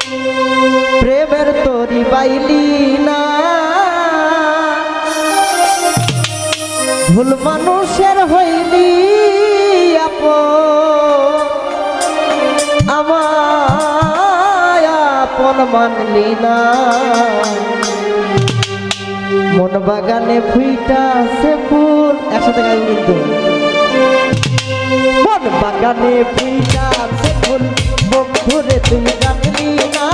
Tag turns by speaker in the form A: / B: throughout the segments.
A: প্রেমের তরি বাইলি না ভুল মানুষের হইলি আমায় আপন মানলি না মন বাগানে ফুইটাছে ফুল একসাথে গাইব কিন্তু মন বাগানে ফুইটাছে ফুল বন্ধুরে তুই জানলি না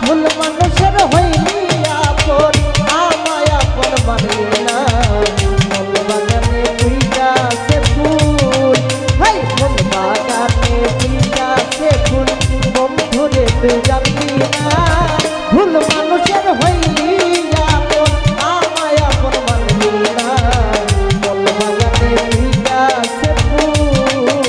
A: ভুল মানুষের হইলি আপন আমায় আপন মানলি না মন বাগানে ফুইটাছে ফুল হাই মন বাগানে ফুইটাছে ফুল বন্ধুরে তুই জানলি না ভুল মানুষের হইলি আপন আমায় আপন মানলি না মন বাগানে ফুইটাছে ফুল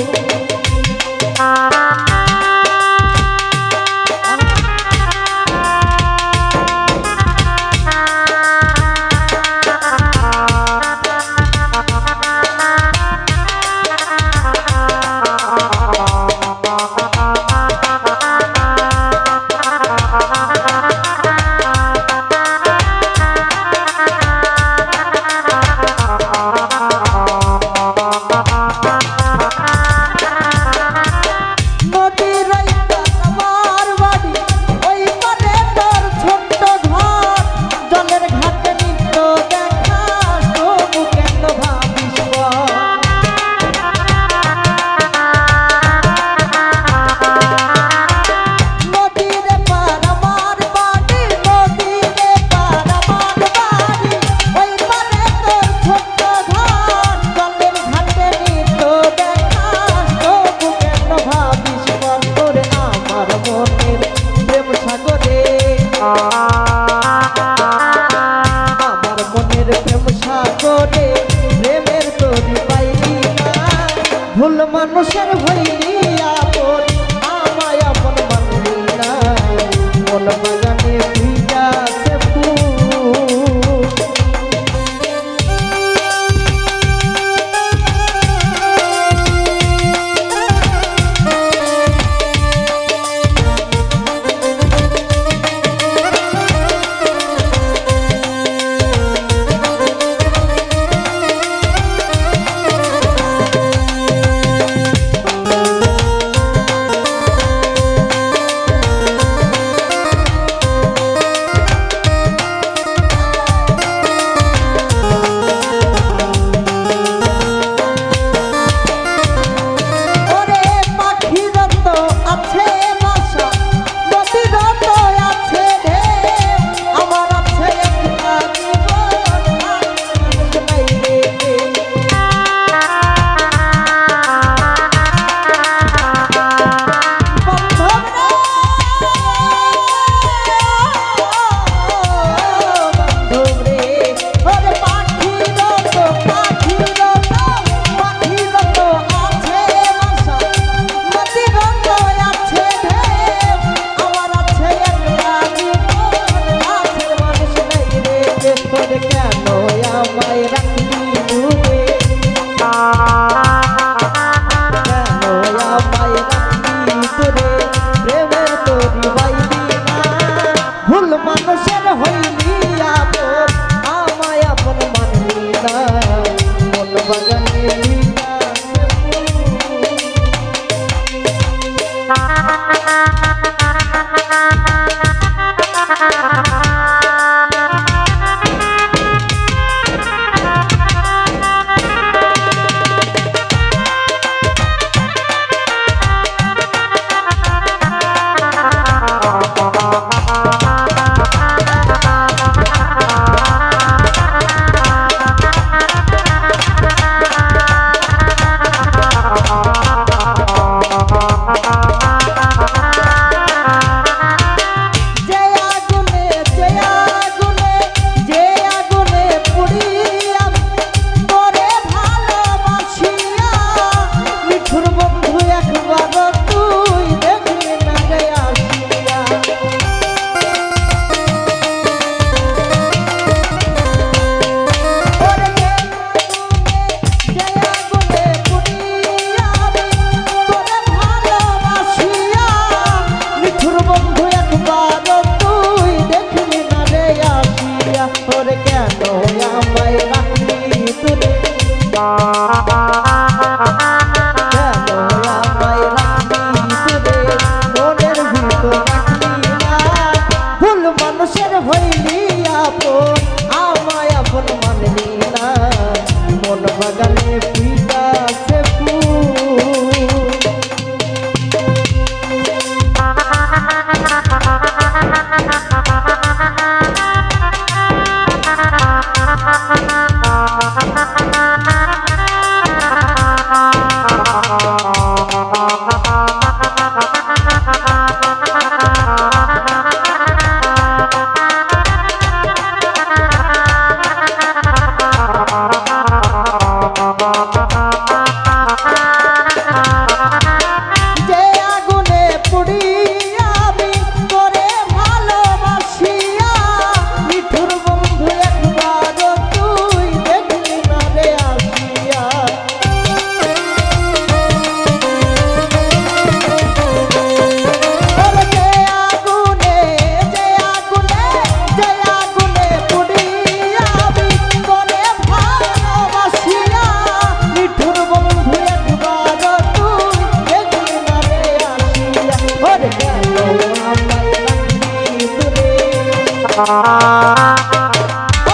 A: আমার মনের প্রেম সাগরে প্রেমের তরি পাইলি না ভুল মানুষের হইলি আপন আমায় আপন মানলি না মন বাগানে ফুইটাছে ফুল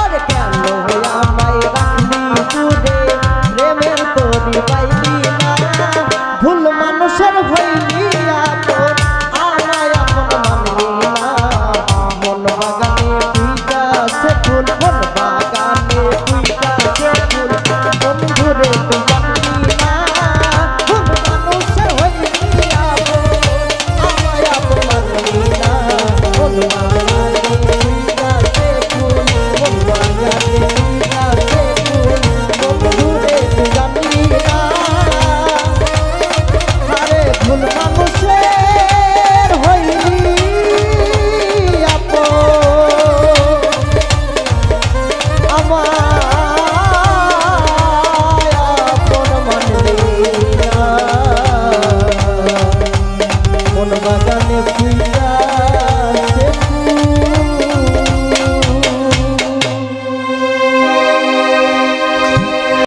A: আরে কেন আমায় রাখলি দূরে, প্রেমের তোরি পাইলি না, ভুল মানুষের হইলি আপন, আমায় আপন মানলি না। মন বাগানে ফুইটাছে ফুল, মন বাগানে ফুইটাছে ফুল, বন্ধুরে তুই জানলি না, ভুল মানুষের হইলি আপন, আমায় আপন মানলি না। মন বাগানে ফুইটাছে ফুল, মন বাগানে ফুইটাছে ফুল, বন্ধুরে তুই জানলি না। আরে ভুল মানুষের হইলি আপন, আমায় আপন মানলি না। মন বাগানে ফুল